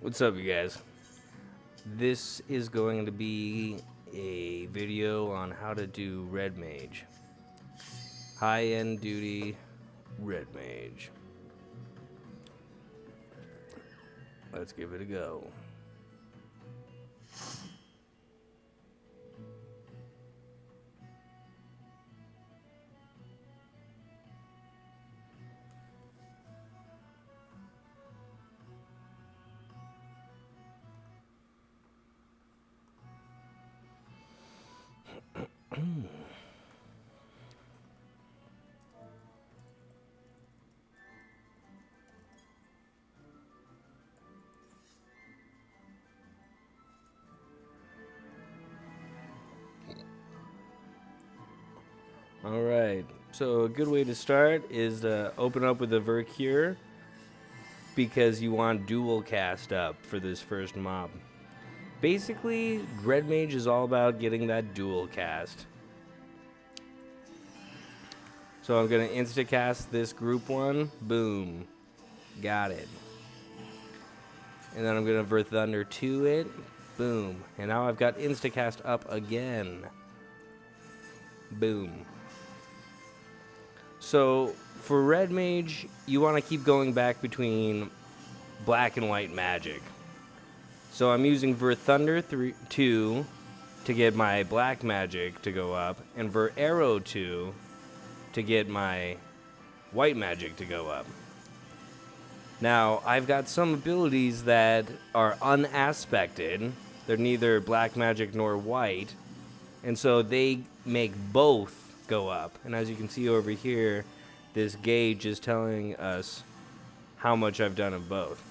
What's up, you guys? This is going to be a video on how to do Red Mage. High-end duty Red Mage. Let's give it a go. Alright, so a good way to start is to open up with a Vercure because you want dual cast up for this first mob. Basically, Red Mage is all about getting that dual cast. So I'm going to insta-cast this group one. Boom. Got it. And then I'm going to Ver Thunder to it. Boom. And now I've got insta-cast up again. Boom. So for Red Mage, you want to keep going back between black and white magic. So I'm using Ver Thunder 2 to get my black magic to go up, and Ver Arrow 2 to get my white magic to go up. Now, I've got some abilities that are unaspected. They're neither black magic nor white, and so they make both go up. And as you can see over here, this gauge is telling us how much I've done of both.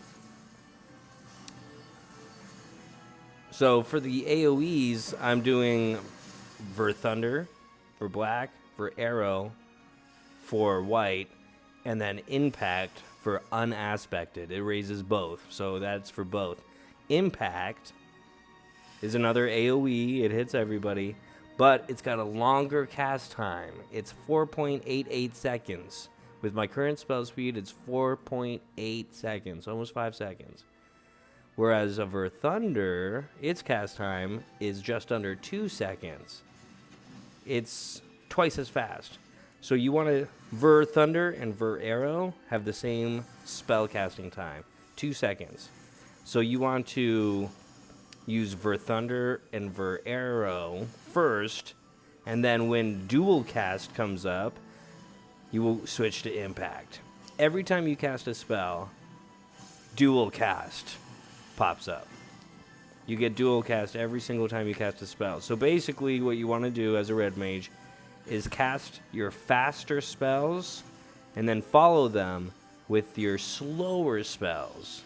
So for the AoEs, I'm doing Ver Thunder for black, for Arrow for white, and then Impact for unaspected. It raises both, so that's for both. Impact is another AoE. It hits everybody, but it's got a longer cast time. It's 4.88 seconds. With my current spell speed, it's 4.8 seconds, almost 5 seconds. Whereas a Ver Thunder, its cast time is just under 2 seconds. It's twice as fast. So you want to Ver Thunder and Ver Arrow have the same spell casting time, 2 seconds. So you want to use Ver Thunder and Ver Arrow first, and then when dual cast comes up, you will switch to Impact. Every time you cast a spell, dual cast pops up. You get dual cast every single time you cast a spell. So basically what you want to do as a Red Mage is cast your faster spells and then follow them with your slower spells.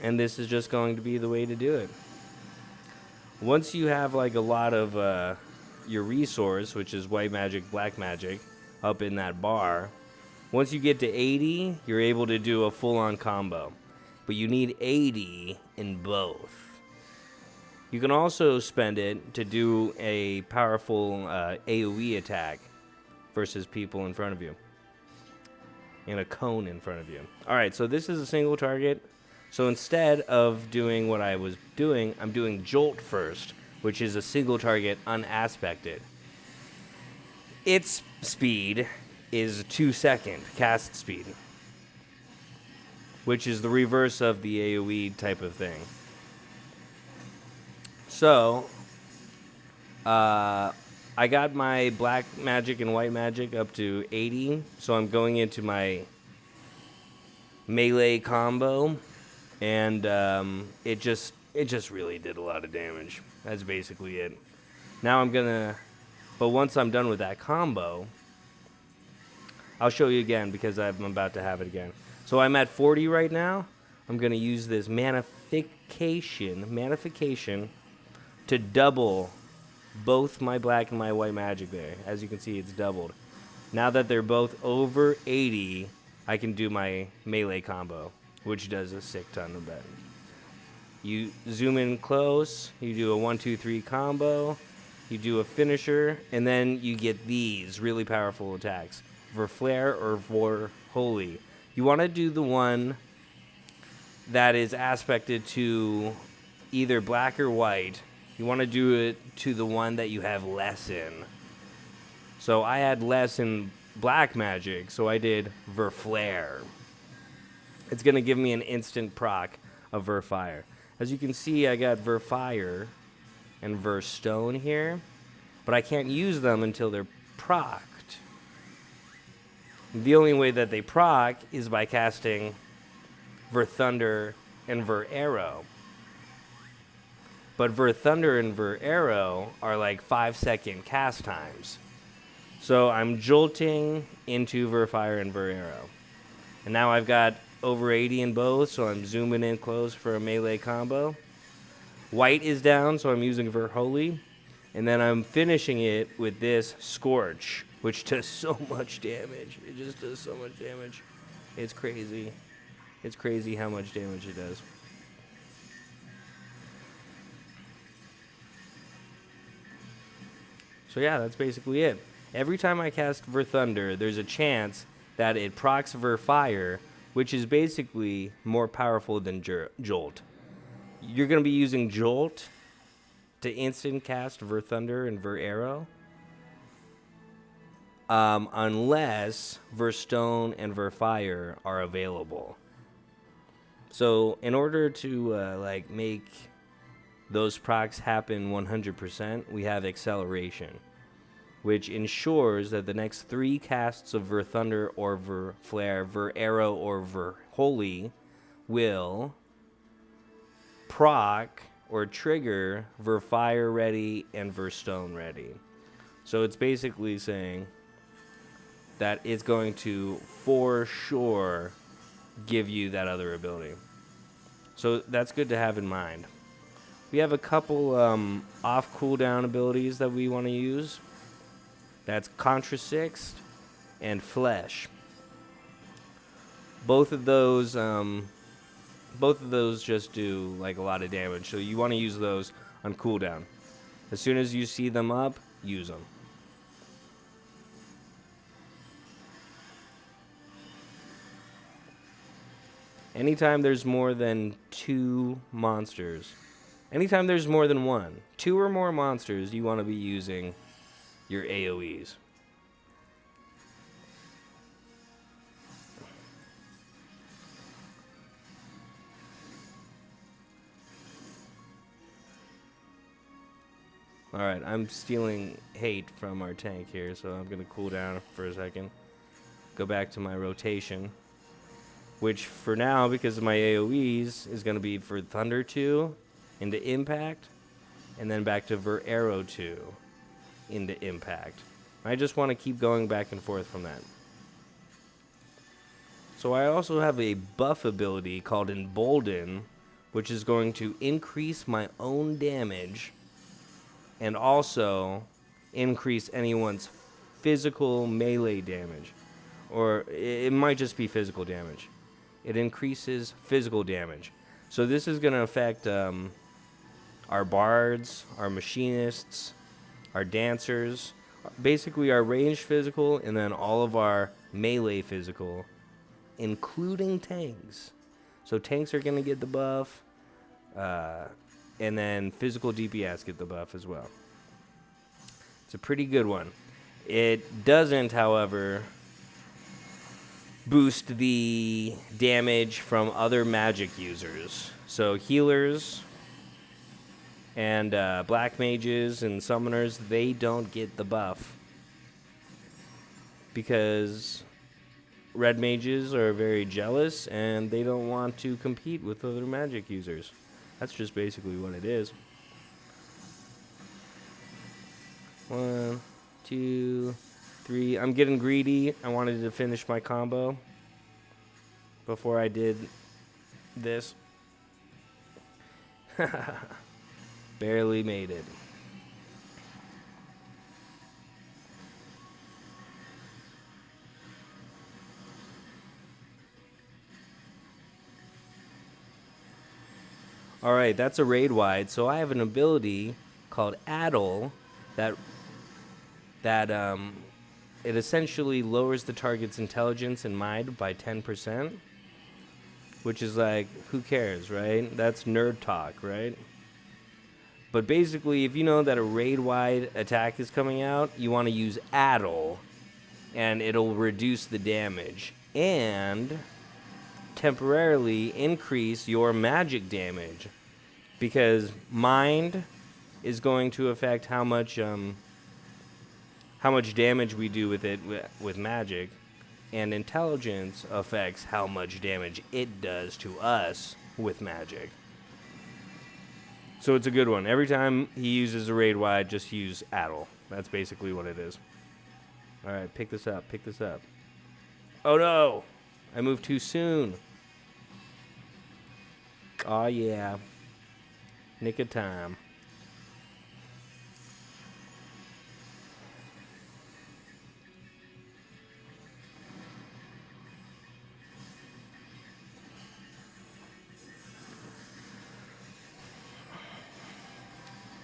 And this is just going to be the way to do it. Once you have like a lot of your resource, which is white magic, black magic, up in that bar, once you get to 80, you're able to do a full-on combo. But you need 80 in both. You can also spend it to do a powerful AoE attack versus people in front of you. And a cone in front of you. Alright, so this is a single target. So instead of doing what I was doing, I'm doing Jolt first, which is a single target unaspected. Its speed is 2-second cast speed, which is the reverse of the AoE type of thing. So, I got my black magic and white magic up to 80, so I'm going into my melee combo, and it just really did a lot of damage. That's basically it. Now but once I'm done with that combo, I'll show you again because I'm about to have it again. So I'm at 40 right now. I'm going to use this manification to double both my black and my white magic there. As you can see, it's doubled. Now that they're both over 80, I can do my melee combo, which does a sick ton of better. You zoom in close, you do a 1-2-3 combo, you do a finisher, and then you get these really powerful attacks. For Flare or for Holy. You want to do the one that is aspected to either black or white, you want to do it to the one that you have less in. So I had less in black magic, so I did Verflare. It's going to give me an instant proc of Verfire. As you can see, I got Verfire and Verstone here, but I can't use them until they're procced. The only way that they proc is by casting Verthunder and Verarrow. But Verthunder and Verarrow are like 5-second cast times. So I'm jolting into Verfire and Verarrow. And now I've got over 80 in both, so I'm zooming in close for a melee combo. White is down, so I'm using Verholy. And then I'm finishing it with this Scorch, which does so much damage. It just does so much damage. It's crazy. It's crazy how much damage it does. So yeah, that's basically it. Every time I cast Verthunder, there's a chance that it procs Verfire, which is basically more powerful than Jolt. You're going to be using Jolt to instant cast Verthunder and Verarrow, unless Verstone and Verfire are available. So in order to make those procs happen 100%, we have Acceleration, which ensures that the next 3 casts of Verthunder or Verflare, Verarrow or Verholy will proc or trigger Verfire ready and Verstone ready. So it's basically saying that it's going to for sure give you that other ability. So that's good to have in mind. We have a couple off cooldown abilities that we want to use. That's Contrasixt and Flesh. Both of those just do like a lot of damage, so you want to use those on cooldown. As soon as you see them up, use them. Anytime there's more than 2 monsters, anytime there's more than 1, 2 or more monsters, you want to be using your AoEs. Alright, I'm stealing hate from our tank here, so I'm going to cool down for a second. Go back to my rotation, which for now, because of my AoEs, is going to be for Thunder 2 into Impact, and then back to Verarrow 2 into Impact. I just want to keep going back and forth from that. So I also have a buff ability called Embolden, which is going to increase my own damage and also increase anyone's physical melee damage. Or it might just be physical damage. It increases physical damage. So this is going to affect our bards, our machinists, our dancers, basically our ranged physical, and then all of our melee physical, including tanks. So tanks are going to get the buff, and then physical DPS get the buff as well. It's a pretty good one. It doesn't, however, boost the damage from other magic users. So healers and black mages and summoners, they don't get the buff because red mages are very jealous and they don't want to compete with other magic users. That's just basically what it is. 1, 2, 3. I'm getting greedy. I wanted to finish my combo before I did this. Barely made it. Alright, that's a raid wide. So I have an ability called Addle that it essentially lowers the target's intelligence and mind by 10%. which is like, who cares, right? That's nerd talk, right? But basically, if you know that a raid-wide attack is coming out, you want to use Addle, and it'll reduce the damage and temporarily increase your magic damage, because Mind is going to affect how much damage we do with it with magic, and Intelligence affects how much damage it does to us with magic. So it's a good one. Every time he uses a raid wide, just use Addle. That's basically what it is. All right, pick this up. Pick this up. Oh no! I moved too soon. Oh yeah. Nick of time.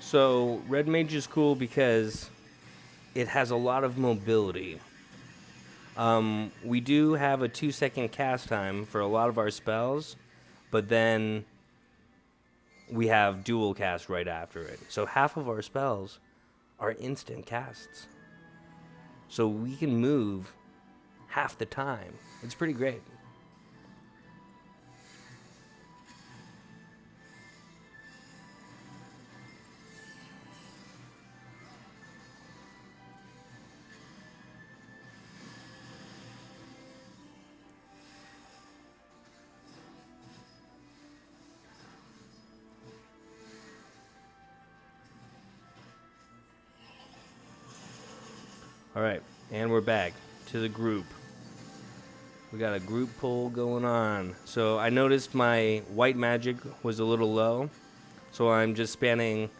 So Red Mage is cool because it has a lot of mobility. We do have a 2-second cast time for a lot of our spells, but then we have dual cast right after it. So half of our spells are instant casts. So we can move half the time. It's pretty great. All right, and we're back to the group. We got a group poll going on. So I noticed my white magic was a little low, so I'm just spanning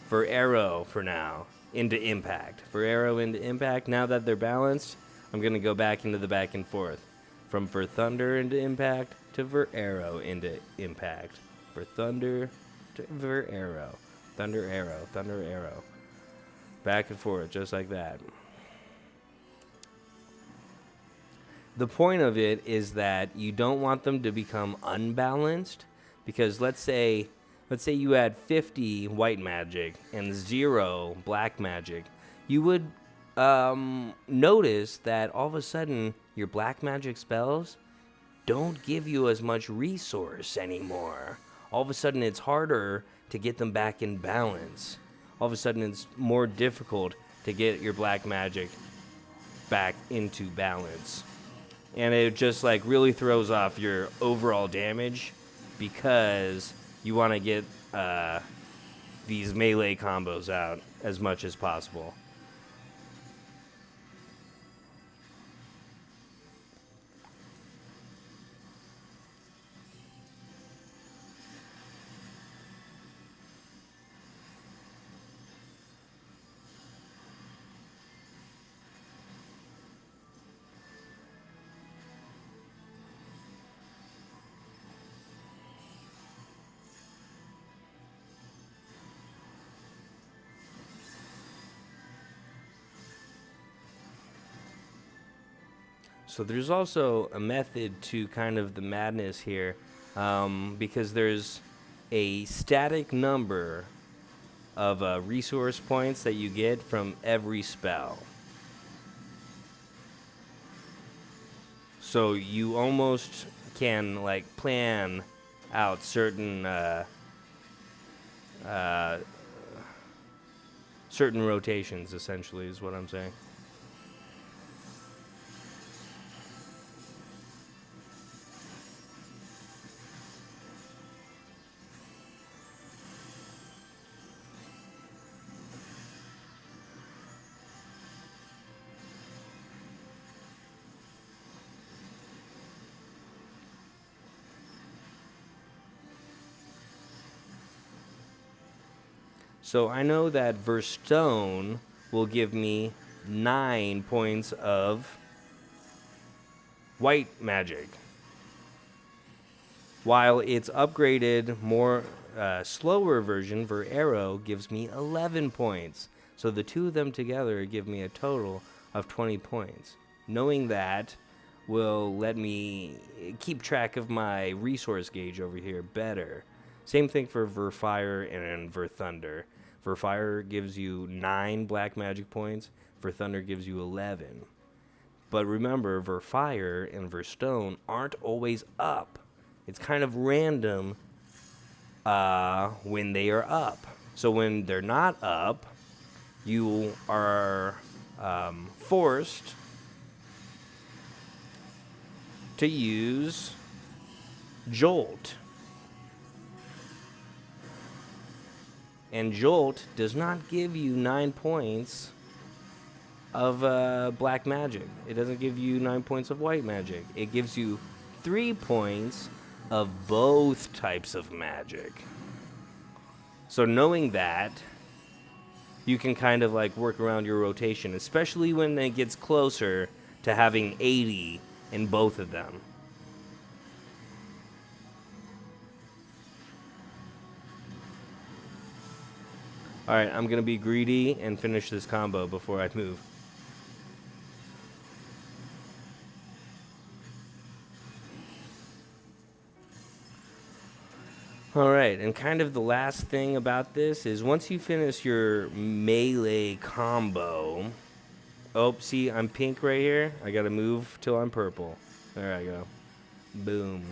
for arrow for now into impact. For arrow into impact. Now that they're balanced, I'm going to go back into the back and forth. From for thunder into impact to for arrow into impact. For thunder to for arrow. Thunder arrow, thunder arrow. Back and forth, just like that. The point of it is that you don't want them to become unbalanced, because let's say you had 50 white magic and 0 black magic. You would notice that all of a sudden your black magic spells don't give you as much resource anymore. All of a sudden it's harder to get them back in balance. All of a sudden it's more difficult to get your black magic back into balance. And it just like really throws off your overall damage, because you want to get these melee combos out as much as possible. So there's also a method to kind of the madness here, because there's a static number of resource points that you get from every spell. So you almost can like plan out certain certain rotations, essentially, is what I'm saying. So I know that Verstone will give me 9 points of white magic, while its upgraded, more slower version for arrow gives me 11 points. So the two of them together give me a total of 20 points. Knowing that will let me keep track of my resource gauge over here better. Same thing for Verfire and Verthunder. Verfire gives you 9 black magic points. Verthunder gives you 11. But remember, Verfire and Verstone aren't always up. It's kind of random when they are up. So when they're not up, you are forced to use Jolt. And Jolt does not give you 9 points of black magic. It doesn't give you 9 points of white magic. It gives you 3 points of both types of magic. So knowing that, you can kind of like work around your rotation, especially when it gets closer to having 80 in both of them. Alright, I'm going to be greedy and finish this combo before I move. Alright, and kind of the last thing about this is once you finish your melee combo... Oh, see, I'm pink right here. I gotta move till I'm purple. There I go. Boom.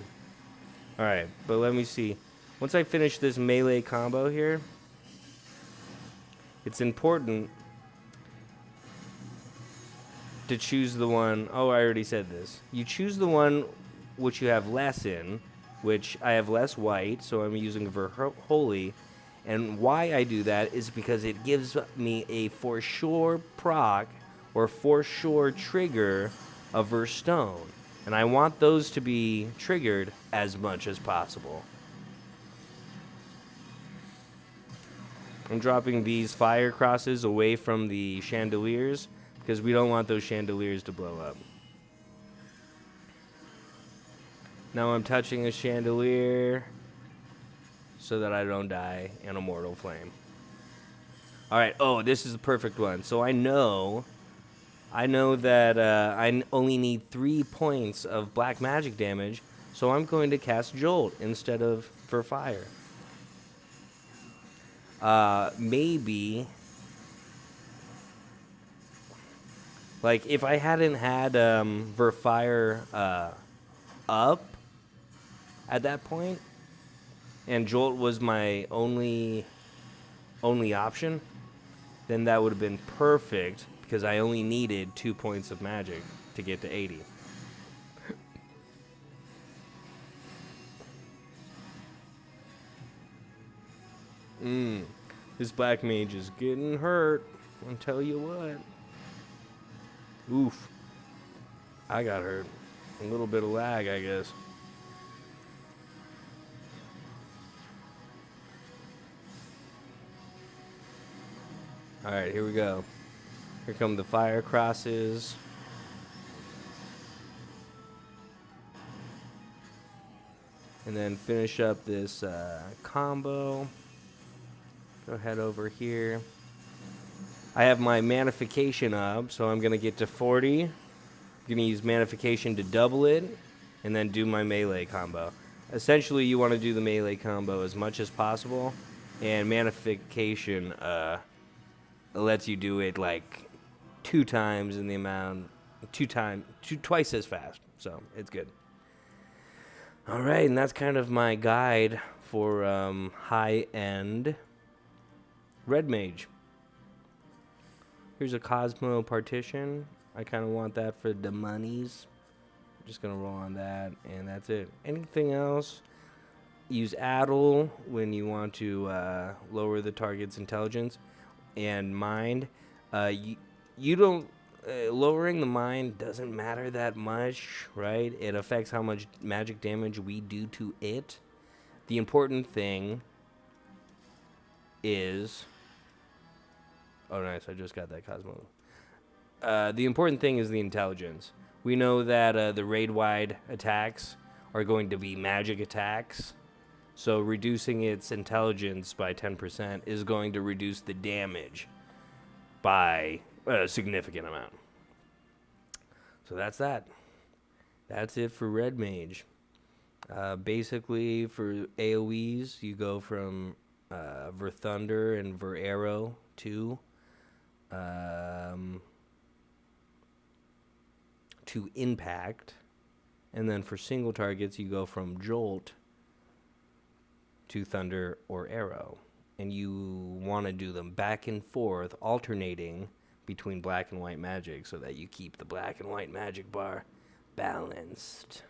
Alright, but let me see. Once I finish this melee combo here, it's important to choose the one... Oh, I already said this. You choose the one which you have less in, which I have less white, so I'm using Holy. And why I do that is because it gives me a for sure proc or for sure trigger of Verstone. And I want those to be triggered as much as possible. I'm dropping these fire crosses away from the chandeliers because we don't want those chandeliers to blow up. Now I'm touching a chandelier so that I don't die in a mortal flame. Alright, oh, this is the perfect one. So I know that I only need 3 points of black magic damage, so I'm going to cast Jolt instead of for fire. Maybe, like, if I hadn't had Verfire up at that point, and Jolt was my only option, then that would have been perfect, because I only needed 2 points of magic to get to 80. This black mage is getting hurt, I'll tell you what. Oof. I got hurt. A little bit of lag, I guess. Alright, here we go. Here come the fire crosses. And then finish up this combo. Go ahead over here. I have my Manification up, so I'm going to get to 40. I'm going to use Manification to double it, and then do my melee combo. Essentially, you want to do the melee combo as much as possible, and Manification lets you do it like 2 times in the amount, twice as fast, so it's good. All right, and that's kind of my guide for high-end Red Mage. Here's a Cosmo partition. I kind of want that for the monies. I'm just going to roll on that, and that's it. Anything else? Use Addle when you want to lower the target's intelligence and mind. You don't... lowering the mind doesn't matter that much, right? It affects how much magic damage we do to it. The important thing is... Oh, nice. I just got that Cosmo. The important thing is the intelligence. We know that the raid-wide attacks are going to be magic attacks. So reducing its intelligence by 10% is going to reduce the damage by a significant amount. So that's that. that's it for Red Mage. Basically, for AoEs, you go from Ver Thunder and Ver Arrow to Impact. And then for single targets, you go from Jolt to Thunder or Arrow. And you want to do them back and forth, alternating between black and white magic so that you keep the black and white magic bar balanced.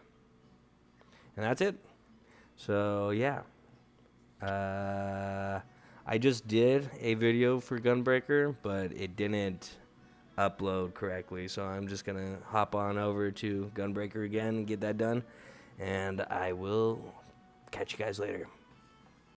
And that's it. So, yeah. I just did a video for Gunbreaker, but it didn't upload correctly. So I'm just going to hop on over to Gunbreaker again and get that done. And I will catch you guys later.